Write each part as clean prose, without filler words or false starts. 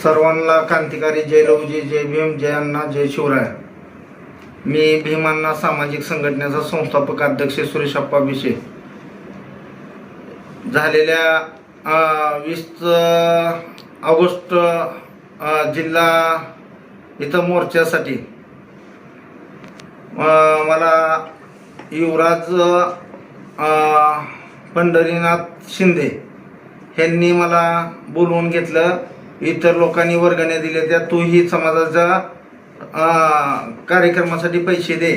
सर्वांना क्रांतिकारी जय लवजी, जय भीम, जय अण्णा, जय शिवराय. मी भीमांना सामाजिक संघटनेचा संस्थापक अध्यक्ष सुरेशप्पा विषे झालेल्या 20 ऑगस्ट जिल्हा इथं मोर्चासाठी मला युवराज पंढरीनाथ शिंदे यांनी मला बोलवून घेतलं. इतर लोकांनी वर्गण्या दिल्या त्या तूही समाजाच्या कार्यक्रमासाठी पैसे दे.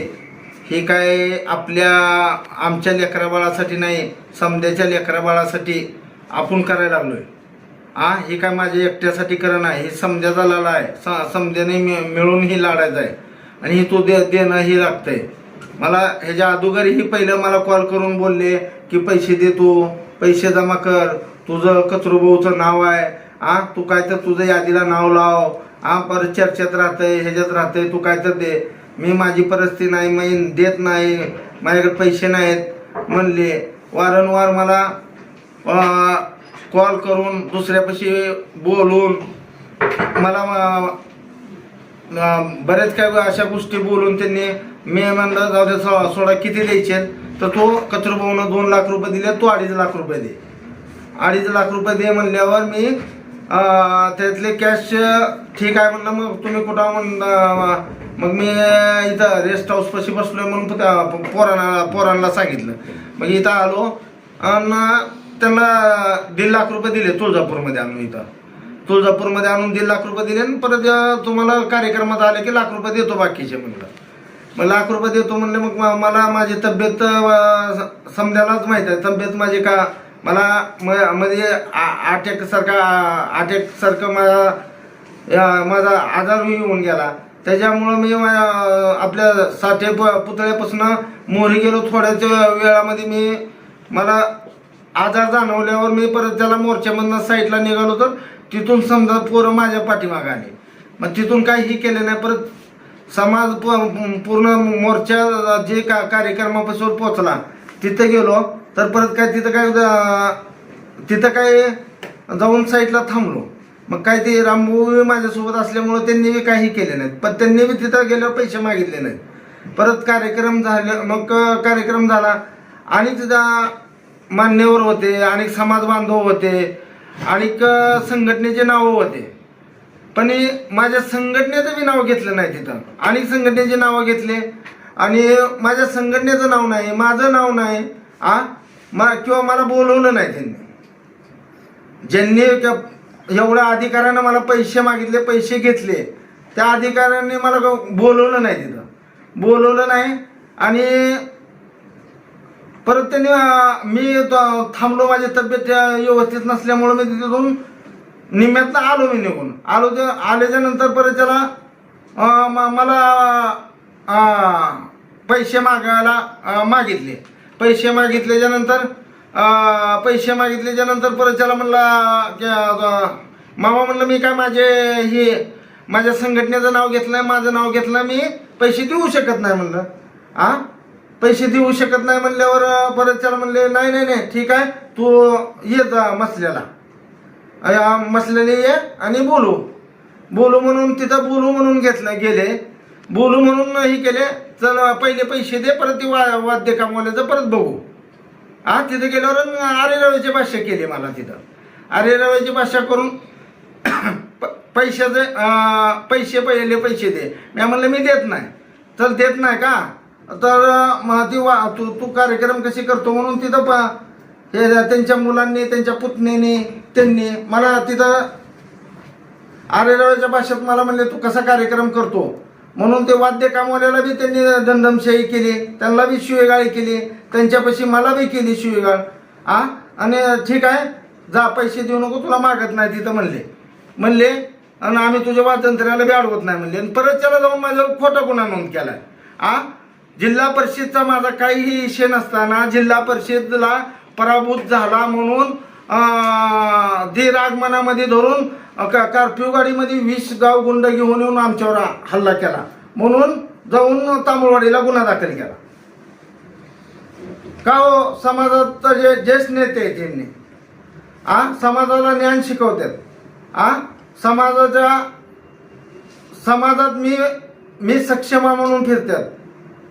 हे काय आमच्या लेकरा बाळासाठी नाही, समद्याच्या लेकरा बाळासाठी आपण करायला लागलोय. हे काय माझ्या एकट्यासाठी करणं आहे, हे समद्याचा लढा आहे. समद्याने मिळून ही लढायचं आहे आणि ही तू देणं ही लागतंय. मला ह्याच्या अगोदरही पहिलं मला कॉल करून बोलले की पैसे दे, तू पैसे जमा कर, तुझं कचरूभाऊचं नाव आहे, तू काय तर तुझं यादीला नाव लाव, परत चर्चेत राहतंय, ह्याच्यात राहतंय, तू काय तर दे. मी माझी परिस्थिती नाही, मी देत नाही, माझ्याकडे पैसे नाहीत म्हणले. वारंवार मला कॉल करून दुसऱ्यापाशी बोलून मला बरेच काय अशा गोष्टी बोलून त्यांनी मी म्हणलं जाऊ दे सोडा, किती द्यायचे तर तो कचरूभाऊनं 2 लाख रुपये दिले, तो 2.5 लाख रुपये दे. 2.5 लाख रुपये दे म्हणल्यावर मी त्यातले कॅश ठीक आहे म्हणलं. मग तुम्ही कुठं म्हणलं, मग मी इथं रेस्ट हाऊस पाशी बसलोय म्हणून पोरांना सांगितलं. मग इथं आलो आणि त्यांना 1.5 लाख रुपये दिले. तुळजापूरमध्ये आणून तुळजापूरमध्ये आणून 1.5 लाख रुपये दिले आणि परत तुम्हाला कार्यक्रमात आले की 1 लाख रुपये देतो बाकीचे म्हणलं. मग 1 लाख रुपये देतो म्हणले. मग मला माझी तब्येत समजायलाच माहीत आहे, तब्येत माझी का मला मध्ये अटॅक सारखं माझा आजार येऊन गेला. त्याच्यामुळं मी आपल्या साठे पुतळ्यापासून मोरी गेलो. थोड्याच वेळामध्ये मला आजार जाणवल्यावर मी परत त्याला मोर्चामधनं साईडला निघालो. तर तिथून समजा पोरं माझ्या पाठीमागे आले. मग तिथून काहीही केलं नाही. परत समाज पूर्ण मोर्चा जे कार्यक्रमापासून पोचला तिथं गेलो. तर परत काय तिथं काय जाऊन साईडला थांबलो. मग काय ते रामभाऊ माझ्यासोबत असल्यामुळं त्यांनी बी काही केले नाहीत. पण त्यांनी बी तिथं गेल्यावर पैसे मागितले नाहीत. परत कार्यक्रम झाले. मग कार्यक्रम झाला आणि तिथं मान्यवर होते, अनेक समाज बांधव होते, अनेक संघटनेचे नावं होते. पण माझ्या संघटनेचं बी नाव घेतलं नाही तिथं. अनेक संघटनेचे नावं घेतले आणि माझ्या संघटनेचं नाव नाही, माझं नाव नाही, किंवा मला बोलवलं नाही त्यांनी. ज्यांनी एवढ्या अधिकाऱ्यानं मला पैसे मागितले, पैसे घेतले, त्या अधिकाऱ्यांनी मला बोलवलं नाही, तिथं बोलवलं नाही. आणि परत त्यांनी मी थांबलो. माझी तब्येत व्यवस्थित नसल्यामुळं मी तिथून निम्म्यातनं आलो. मी निघून आल्याच्या नंतर परत त्याला मला पैसे मागितले. पैसे मागितल्याच्या नंतर परत त्याला म्हणला मामा म्हणलं मी काय माझ्या संघटनेचं नाव घेतलंय, माझं नाव घेतलं, मी पैसे देऊ शकत नाही म्हणलं. पैसे देऊ शकत नाही म्हणल्यावर परत त्याला म्हणले नाही ठीक आहे, तू ये जा मसल्याने ये आणि बोलू म्हणून तिथं बोलू म्हणून गेले. बोलू म्हणून हे केले. चल पहिले पैसे दे, परत ते वाद्य कामवाल्याचं परत बघू. तिथे गेल्यावर आरेरावाची भाषा केली मला. तिथं आरेरावाची भाषा करून पैसे पैसे दे. मी म्हणलं मी देत नाही. चल देत नाही का, तर तू कार्यक्रम कशी करतो म्हणून तिथं त्यांच्या मुलांनी, त्यांच्या पुतणीने, त्यांनी मला तिथं आरेरावाच्या भाषेत मला म्हणले तू कसा कार्यक्रम करतो म्हणून. ते वाद्य कामवाल्याला बी त्यांनी दमदमशाही केली, त्यांना बी शिवेगाळी केली, त्यांच्यापाशी मला बी केली शिवेगाळ. आणि ठीक आहे जा, पैसे देऊ नको, तुला मागत नाही तिथं म्हणले आणि आम्ही तुझ्या वादंत्र्याला बी अडवत नाही म्हणले. आणि परत त्याला जाऊन माझ्यावर खोटा गुन्हा नोंद केलाय. जिल्हा परिषदचा माझा काहीही विषय नसताना जिल्हा परिषदला पराभूत झाला म्हणून धीर आगमनामध्ये धरून कर्फ्यू गाडीमध्ये 20 गाव गुंड घेऊन येऊन आमच्यावर हल्ला केला म्हणून जाऊन तांबुळवाडीला गुन्हा दाखल केला. का हो, समाजात जे ज्येष्ठ नेते आहेत त्यांनी समाजाला ज्ञान शिकवतात, समाजात मी सक्षम आहे म्हणून फिरतात.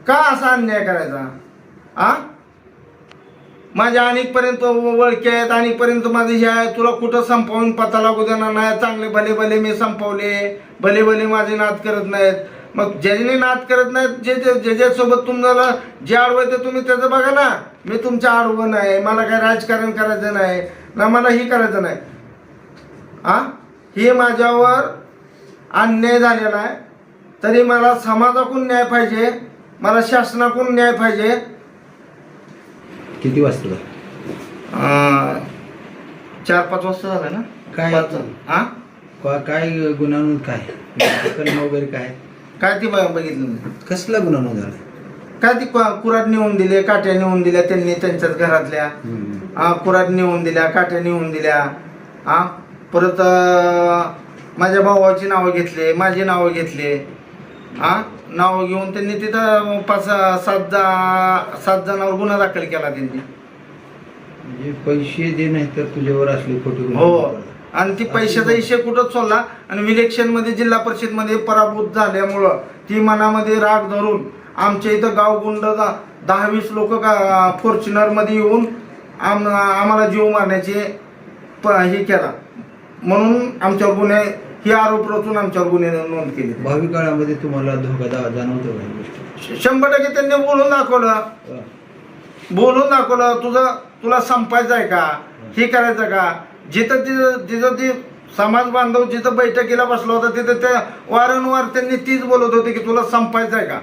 का असा अन्याय करायचा? माझ्या अनेकपर्यंत ओळखी आहेत, अनेकपर्यंत माझे हे आहे. तुला कुठं संपवून पता लागू देणार नाही. चांगले भले भले मी संपवले, भले भले माझे नाद करत नाहीत. मग ज्याने नाद करत नाहीत, ज्याच्यासोबत तुम्हाला जे आडवं ते तुम्ही त्याचं बघा ना. मी तुमच्या आडवं नाही, मला काय राजकारण करायचं नाही ना, मला ही करायचं नाही. हे माझ्यावर अन्याय झालेला आहे. तरी मला समाजाकडून न्याय पाहिजे, मला शासनाकडून न्याय पाहिजे. किती वाजता? 4-5 वाजता झालं ना. काय गुन्हा नोंद, काय कलम वगैरे काय ती बघितलं मी. कसला गुन्हा नोंद झाला? काय ती कुराड नेऊन दिले, काट्या नेऊन दिल्या त्यांनी त्यांच्याच घरातल्या. कुराड नेऊन दिल्या, काट्या नेऊन दिल्या. परत माझ्या भावाची नावं घेतले, माझी नावं घेतले. नावं घेऊन त्यांनी तिथं 5-7 जणांवर गुन्हा दाखल केला त्यांनी. म्हणजे पैसे दे नाही तर तुझ्यावर असले खोटे. हो, आणि ती पैशाचा विषय कुठंच सोडला. आणि इलेक्शन मध्ये जिल्हा परिषद मध्ये पराभूत झाल्यामुळं ती मनामध्ये राग धरून आमच्या इथं गावगुंड 10-20 लोक फॉर्च्युनर मध्ये येऊन आम्हाला जीव मारण्याचे हे केला. म्हणून आमच्यावर गुन्हे, ही आरोप रचून आमच्यावर गुन्हे नोंद केले. भावी काळामध्ये तुम्हाला धोका जाणवतो का? 100% त्यांनी बोलून दाखवलं. तुला संपायचं आहे का, हे करायचं का? जिथं ती समाज बांधव जिथं बैठकीला बसला होता तिथं ते वारंवार त्यांनी तीच बोलत होते की तुला संपायचं आहे का,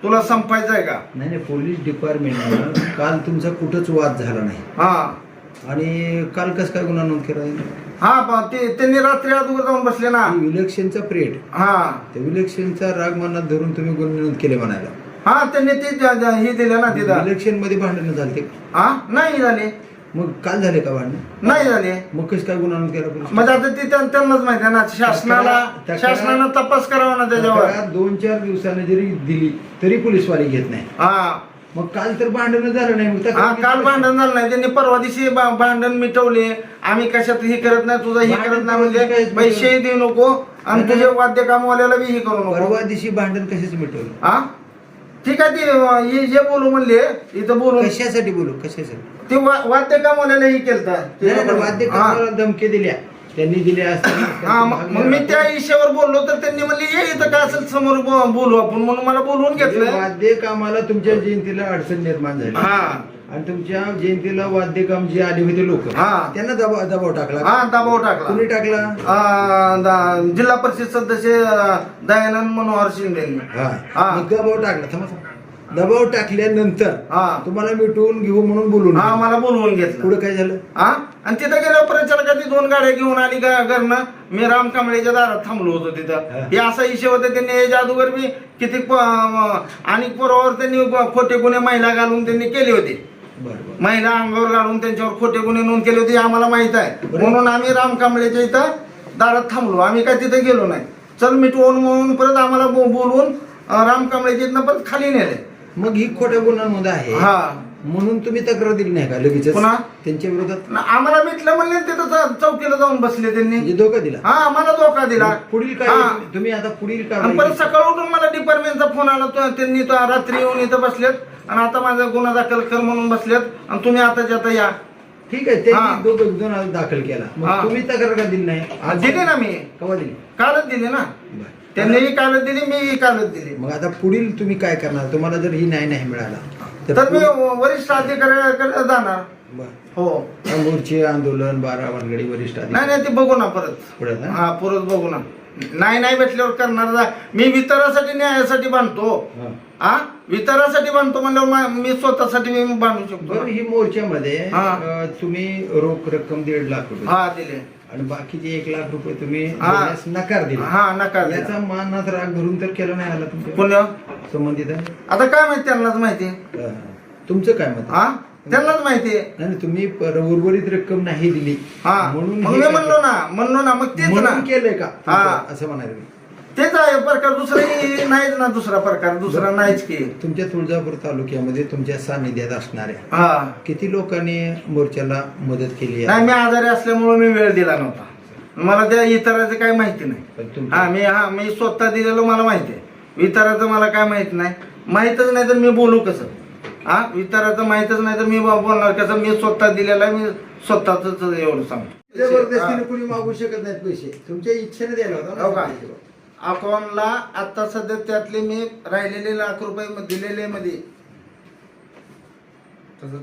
तुला संपायचं आहे का. नाही, पोलीस डिपार्टमेंट काल तुमचा कुठंच वाद झाला नाही. आणि काल कसं काय गुन्हा नोंद केला? त्यांनी रात्री अगोदर जाऊन बसले ना. इलेक्शनचा पिरियड, त्या इलेक्शनचा राग मनात धरून तुम्ही गुन्हे नोंद केले म्हणायला. त्यांनी ते हे दिलं ना तिथं. इलेक्शन मध्ये भांडणं झाले? नाही झाले. मग काल झाले का भांडण? नाही झाले. मग कसं काय गुन्हा नोंद केला? म्हणजे आता ते त्यांनाच माहिती आहे ना. शासनानं तपास करावा ना त्याच्यावर. 2-4 दिवसानं जरी दिली तरी पोलीसवाले घेत नाही. मग काल तर भांडण झालं नाही. मग काल भांडण झालं नाही. त्यांनी परवा दिवशी भांडण मिटवले. आम्ही कशात हे करत नाही, तुझं हे करत नाही म्हणजे पैसे देऊ नको आणि तुझ्या वाद्य कामवाल्याला बी हे करू नको. परवा दिवशी भांडण कशाच मिटवलं? ठीक आहे. ते जे बोलू म्हणले इथं बोलू. कशासाठी बोलू? कशासाठी? ते वाद्य कामवाल्याला हे केलं. वाद्य कामवाल्याला धमकी दिल्या त्यांनी दिल्या असतात. मग मी त्या विषयावर बोललो तर त्यांनी म्हणले ये इथं काय असेल समोर बोलू आपण, म्हणून मला बोलवून घेतलं. वाद्य कामाला तुमच्या जयंतीला अडचण निर्माण झाली आणि तुमच्या जयंतीला वाद्यकाम जे आले होते लोक त्यांना दबाव टाकला. दबाव टाकला. कोणी टाकला? जिल्हा परिषद सदस्य दयानंद मनोहर शिंदे. दबाव टाकला. दबाव टाकल्यानंतर तुम्हाला मिटवून घेऊ म्हणून बोलून मला बोलवून घेतलं. पुढे काय झालं? आणि तिथं गेल्यावर प्रचारकाची 2 गाड्या घेऊन आली घरनं. मी राम कांबळेच्या दारात थांबलो होतो तिथं. हे असा विषय होता. त्यांनी जादूगर मी किती आणि पोरावर त्यांनी खोटे गुन्हे महिला घालून त्यांनी केले होते. महिला अंगावर घालून त्यांच्यावर खोटे गुन्हे नोंद केले होते आम्हाला माहित आहे. म्हणून आम्ही राम कांबळेच्या इथं दारात थांबलो. आम्ही काय तिथे गेलो नाही. चल मिटवून म्हणून परत आम्हाला बोलवून राम कांबळेच्या इथनं परत खाली नेले. मग ही खोट्या गुन्ह्यांमध्ये आहे म्हणून तुम्ही तक्रार दिली नाही का लगेच त्यांच्या विरोधात? आम्हाला मिटलं म्हणले तिथं चौकीला जाऊन बसले त्यांनी. धोका दिला? आम्हाला धोका दिला. पुढील काय तुम्ही आता पुढील काय? परत सकाळ उठून मला डिपार्टमेंटचा फोन आला. त्यांनी रात्री येऊन इथं बसलेत आणि आता माझा गुन्हा दाखल कर म्हणून बसलेत आणि तुम्ही आता या. ठीक आहे. त्यांनी गुन्हा दाखल केला. तुम्ही तक्रार का दिली नाही? दिली ना मी. केव्हा दिली? कालच दिली ना. त्यांनीही कालच दिली, मीही कालच दिली. मग आता पुढील तुम्ही काय करणार? तुम्हाला जर ही न्याय नाही मिळाला तर मी वरिष्ठ अधिकाऱ्याकडे जाणार. हो. मोर्चे आंदोलन 12 भानगडी वरिष्ठ नाही ते बघू ना परत. परत बघू ना. नाही भेटल्यावर करणार. मी वितरासाठी न्यायासाठी बांधतो. वितरासाठी बांधतो म्हणल्यावर मी स्वतःसाठी मी बांधू शकतो. ही मोर्चामध्ये तुम्ही रोख रक्कम 1.5 लाख रुपये दिले आणि बाकीचे 1 लाख रुपये तुम्ही नकार दिला. नकार. याचा मानात राग धरून तर केला नाही आला तुमच्या पुण्य संबंधित? आता काय माहिती, त्यांनाच माहिती. तुमचं काय मत? त्यांनाच माहिती. नाही तुम्ही उर्वरित रक्कम नाही दिली म्हणून मी म्हणलो ना. मग तेच ना केलंय का असं म्हणायचं? तेच आहे प्रकार. दुसराही नाहीच ना. दुसरा प्रकार दुसरा नाहीच की. तुमच्या तुळजापूर तालुक्यामध्ये तुमच्या सानिध्यात असणाऱ्या किती लोकांनी मोर्चाला मदत केली? नाही, मी आजारी असल्यामुळे मी वेळ दिला नव्हता. मला त्या इतराचं काही माहिती नाही. पण तुमचं- मी स्वतः दिलेलं मला माहिती आहे. इतराचं मला काय माहित नाही. माहीतच नाही तर मी बोलू कसं? इतराचं माहीतच नाही तर मी बोलणार कसं? मी स्वतः दिलेलं आहे, मी स्वतःच एवढं सांगतो. जबरदस्तीने कुणी मागू शकत नाहीत पैसे, तुमच्या इच्छेने द्यायला होता हो का? ना. अकाउंटला आता सध्या त्यातले मी राहिलेले लाख रुपये दिलेले मध्ये तसं